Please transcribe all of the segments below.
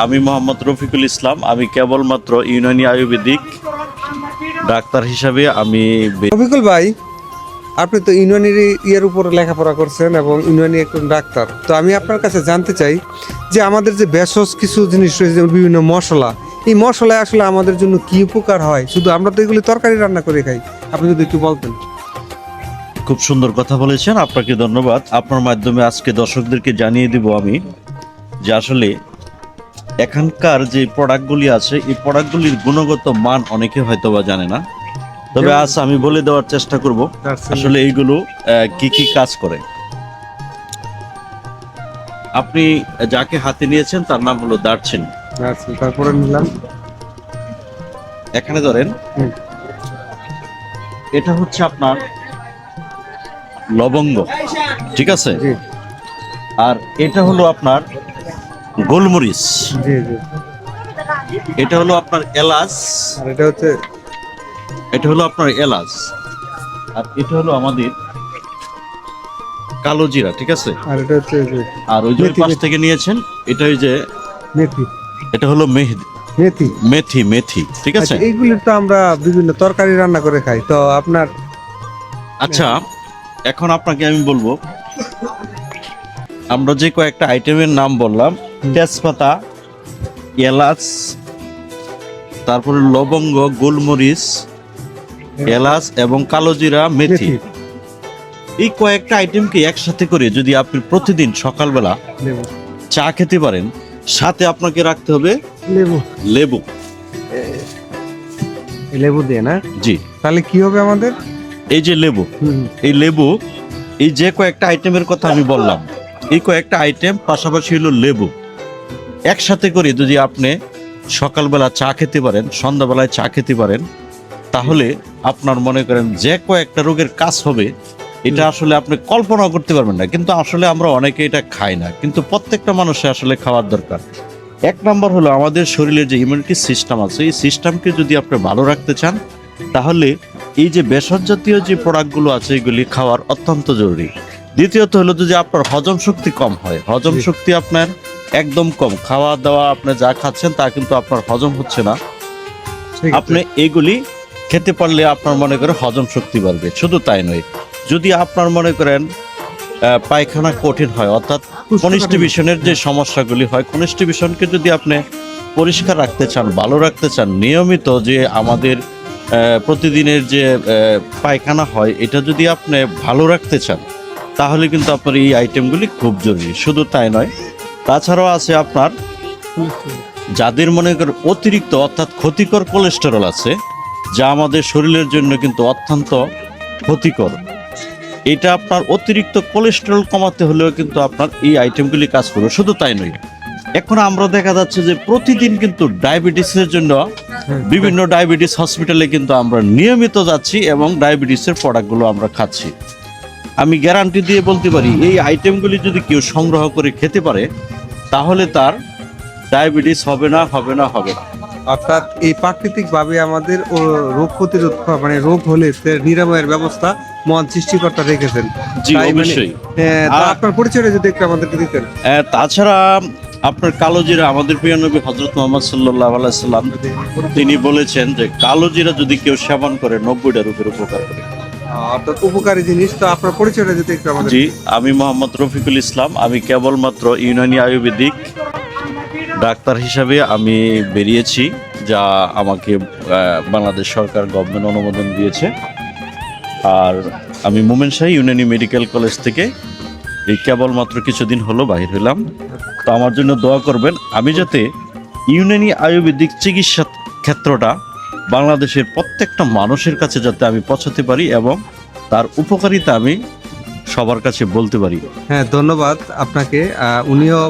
আমি মোহাম্মদ রফিকুল ইসলাম। আমি কেবলমাত্র ইউনানি আয়ুর্বেদিক ডাক্তার হিসাবে আমি রফিকুল ভাই, আপনি তো ইউনানি ইয়ের উপর লেখাপড়া করছেন এবং ইউনানি একজন ডাক্তার। তো আমি আপনার কাছে জানতে চাই যে আমাদের যে ভেষজ কিছু জিনিস রয়েছে, যেমন বিভিন্ন মশলা, এই মশলায় আসলে আমাদের জন্য কি উপকার হয়? শুধু আমরা তো এগুলি তরকারি রান্না করে খাই, আপনি যদি একটু বলতেন। খুব সুন্দর কথা বলেছেন, আপনাকে ধন্যবাদ। আপনার মাধ্যমে আজকে দর্শকদেরকে জানিয়ে দিব আমি যে আসলে এখানকার যে প্রোডাক্টগুলি আছে এই প্রোডাক্টগুলির গুণগত মান অনেকে হয়তো বা জানে না, তবে আজ আমি বলে দেওয়ার চেষ্টা করব আসলে এইগুলো কি কি কাজ করে। আপনি যাকে হাতে নিয়েছেন তার নাম হলো দারচিনি। আচ্ছা, তারপরে নিলাম এখানে ধরেন, এটা হচ্ছে আপনার লবঙ্গ, ঠিক আছে? জি আর এটা হলো আপনার গোলমরিচ, জি জি। এটা হলো আপনার এলাচ, আর এটা হচ্ছে এটা হলো আপনার এলাচ, আর এটা হলো আমাদের কালো জিরা, ঠিক আছে? আর এটা হচ্ছে যে আর ওই যে ওই মেথি, পাশ থেকে নিয়েছেন এটা ওই যে মেথি এটা হলো মেহেদি, মেথি। মেথি, মেথি, ঠিক আছে? আচ্ছা, এইগুলি তো আমরা বিভিন্ন তরকারি রান্না করে খাই। তো আপনার আচ্ছা, এখন আপনাকে আমি বলবো, আমরা যে কয়েকটা আইটেমের নাম বললাম, তেজপাতা, এলাচ, তারপরে লবঙ্গ, গোলমরিচ, এলাচ এবং কালো জিরা, মেথি, মেথি, এই কয়েকটা আইটেমকে একসাথে করে যদি আপনি প্রতিদিন সকালবেলা লেবু, চা খেতে পারেন, সাথে আপনাকে রাখতে হবে লেবু, লেবু। লেবু দিয়ে না? জি, তাহলে কি হবে আমাদের? এই যে লেবু, এই লেবু, এই যে কয়েকটা আইটেমের কথা আমি বললাম, এই কয়েকটা আইটেম পাশাপাশি হলো লেবু, একসাথে করে যদি আপনি সকালবেলা চা খেতে পারেন, সন্ধ্যাবেলায় চা খেতে পারেন, তাহলে আপনার মনে করেন যে কয়েকটা রোগের কাজ হবে, এটা আসলে আপনি কল্পনা করতে পারবেন না। কিন্তু আসলে আমরা অনেকে এটা খাই না, কিন্তু প্রত্যেকটা মানুষে আসলে খাওয়ার দরকার। এক নম্বর হলো আমাদের শরীরের যে ইমিউনিটি সিস্টেম আছে, এই সিস্টেমকে যদি আপনি ভালো রাখতে চান, তাহলে এই যে ভেষজ জাতীয় যে প্রোডাক্টগুলো আছে এগুলি খাওয়ার অত্যন্ত জরুরি। দ্বিতীয়ত হলো যদি আপনার হজম শক্তি কম হয়, হজম শক্তি আপনার একদম কম, খাওয়া দাওয়া আপনি যা খাচ্ছেন তা কিন্তু আপনার হজম হচ্ছে না, ঠিক আছে। আপনি এগুলি খেতে পারলে আপনার মনে করেন হজম শক্তি বাড়বে। শুধু তাই নয়, যদি আপনার মনে করেন পায়খানা কঠিন হয়, অর্থাৎ কনস্টিপেশনের যে সমস্যাগুলি হয়, কনস্টিপেশনকে যদি আপনি পরিষ্কার রাখতে চান, ভালো রাখতে চান, নিয়মিত যে আমাদের প্রতিদিনের যে পায়খানা হয়, এটা যদি আপনি ভালো রাখতে চান, তাহলে কিন্তু আপনার এই আইটেমগুলি খুব জরুরি। শুধু তাই নয়, তাছাড়াও আছে আপনার যাদের মনে করেন অতিরিক্ত অর্থাৎ ক্ষতিকর কোলেস্টেরল আছে, যা আমাদের শরীরের জন্য কিন্তু অত্যন্ত ক্ষতিকর। এটা আপনার অতিরিক্ত কোলেস্টেরল কমাতে হলেও কিন্তু আপনার এই আইটেমগুলি কাজ করবে। শুধু তাই নয়, এখন আমরা দেখা যাচ্ছে যে প্রতিদিন কিন্তু ডায়াবেটিসের জন্য বিভিন্ন ডায়াবেটিস হসপিটালে কিন্তু আমরা নিয়মিত যাচ্ছি এবং ডায়াবেটিসের প্রোডাক্টগুলো আমরা খাচ্ছি। আমি গ্যারান্টি দিয়ে বলতে পারি, এই আইটেমগুলি যদি কেউ সংগ্রহ করে খেতে পারে, তাহলে তার ডায়াবেটিস হবে না, হবে না, হবে না। অর্থাৎ এই প্রাকৃতিক ভাবে আমাদের রোগ প্রতিরোধ মানে রোগ হলে নিরাময়ের ব্যবস্থা মহান সৃষ্টিকর্তা রেখেছেন। জি, তাই মানে, অবশ্যই। তা আপনার পরিচয়টা যদি একটু আমাদেরকে দিতেন। তাছাড়া আপনার কালো জিরা, আমাদের প্রিয় নবী হযরত মুহাম্মদ সাল্লাল্লাহু আলাইহি সাল্লাম তিনি বলেছেন যে কালো জিরা যদি কেউ সেবন করে 90টা রোগের উপকার করে। অর্থাৎ উপকারী জিনিস। তো আপনার পরিচয়টা যদি একটু আমাদের। জি, আমি মোহাম্মদ রফিকুল ইসলাম। আমি কেবলমাত্র ইউনানি আয়ুর্বেদিক ডাক্তার হিসাবে আমি বেরিয়েছি, যা আমাকে বাংলাদেশ সরকার গভর্নমেন্ট অনুমোদন দিয়েছে। আর আমি মোমেন শাহী ইউনানি মেডিকেল কলেজ থেকে এই কেবলমাত্র কিছুদিন হলো বাহির হইলাম। তো আমার জন্য দোয়া করবেন, আমি যাতে ইউনানি আয়ুর্বেদিক চিকিৎসা ক্ষেত্রটা বাংলাদেশের প্রত্যেকটা মানুষের কাছে যাতে আমি পৌঁছাতে পারি এবং তার উপকারিতা আমি সবার কাছে বলতে পারি। হ্যাঁ, ধন্যবাদ আপনাকে। উনিও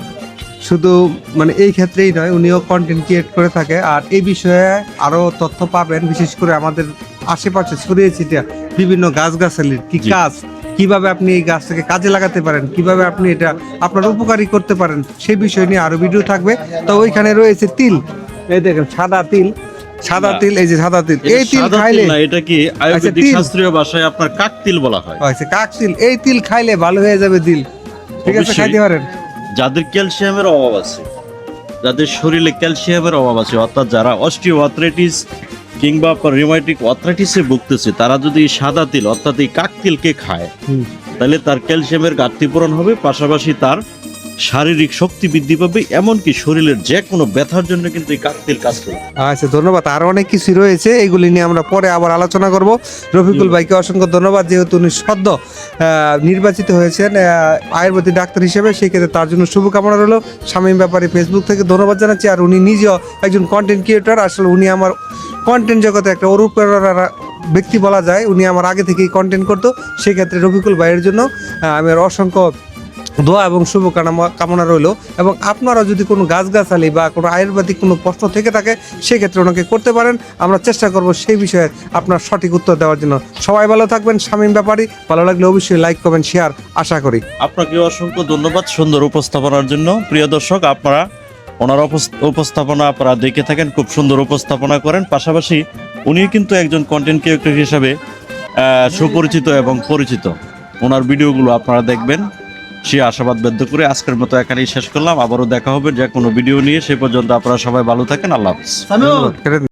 শুধু মানে এই ক্ষেত্রেই নয়, উনিও কন্টেন্ট ক্রিয়েট করে থাকে। আর এই বিষয়ে আরো তথ্য পাবেন, বিশেষ করে আমাদের আশেপাশে ছড়িয়ে ছিটিয়ে বিভিন্ন গাছগাছালির কি কাজ, কিভাবে আপনি এই গাছটাকে কাজে লাগাতে পারেন, কিভাবে আপনি এটা আপনার উপকারী করতে পারেন, সেই বিষয় নিয়ে আরো ভিডিও থাকবে। তো ওইখানে রয়েছে তিল, এই দেখেন সাদা তিল, সাদা তিল, এই যে সাদা তিল, এই তিল সাদা খাইলে তিল না, এটা কি আয়ুর্বেদিক তিল। শাস্ত্রীয় ভাষায় আপনার কাকতিল বলা হয়। হয়েছে কাক তিল, এই তিল খাইলে ভালো হয়ে যাবে দিল, ঠিক আছে? অবশ্যই। খাইতে পারেন। যাদের ক্যালসিয়ামের অভাব আছে, যাদের শরীরে ক্যালসিয়ামের অভাব আছে, অর্থাৎ যারা অস্টিওআর্থ্রাইটিস কিংবা আপনার রিউমাটিক আর্থ্রাইটিসে ভুগতেছে, তারা যদি এই সাদা তিল অর্থাৎ এই কাকতিলকে খায় তাহলে তার ক্যালসিয়ামের ঘাটতি পূরণ হবে, পাশাপাশি তার শারীরিক শক্তি বৃদ্ধি পাবে, এমনকি শরীরের যে কোনো ব্যথার জন্য কিন্তু এই কাকতিল কাজ করে। আচ্ছা, ধন্যবাদ। আরো অনেক কিছু রয়েছে, এগুলি নিয়ে আমরা পরে আবার আলোচনা করব। রফিকুল ভাইকে অসংখ্য ধন্যবাদ, যেহেতু উনি সদ্য নির্বাচিত হয়েছেন আয়ুর্বেদিক ডাক্তার হিসেবে, সেই ক্ষেত্রে তার জন্য শুভকামনা রইল। শামীম ব্যাপারী ফেসবুক থেকে ধন্যবাদ জানাচ্ছি। আর উনি নিজেও একজন কন্টেন্ট ক্রিয়েটর, আসলে উনি আমার কন্টেন্ট জগতে একটা অনুপ্রেরণা ব্যক্তি বলা যায়। উনি আমার আগে থেকেই কন্টেন্ট করতো, সেই ক্ষেত্রে রফিকুল ভাইয়ের জন্য আমি অসংখ্য দোয়া এবং কামনা রইল। এবং আপনারা যদি কোনো গাছগাছালি বা কোনো আয়ুর্বেদিক কোনো প্রশ্ন থেকে থাকে, সেক্ষেত্রে ওনাকে করতে পারেন, আমরা চেষ্টা করব সেই বিষয়ে আপনার সঠিক উত্তর দেওয়ার জন্য। সবাই ভালো থাকবেন। শামীম ব্যাপারী, ভালো লাগলে অবশ্যই লাইক কমেন্ট শেয়ার আশা করি। আপনাকে অসংখ্য ধন্যবাদ সুন্দর উপস্থাপনার জন্য। প্রিয় দর্শক, আপনারা ওনার উপস্থাপনা আপনারা দেখে থাকেন, খুব সুন্দর উপস্থাপনা করেন, পাশাপাশি উনিও কিন্তু একজন কন্টেন্ট ক্রিয়েটর হিসাবে সুপরিচিত এবং পরিচিত। ওনার ভিডিওগুলো আপনারা দেখবেন, সে আশাবাদ ব্যক্ত করে আজকের মতো এখানেই শেষ করলাম। আবারও দেখা হবে যে কোনো ভিডিও নিয়ে। সে পর্যন্ত আপনারা সবাই ভালো থাকেন। আল্লাহ হাফেজ। ধন্যবাদ।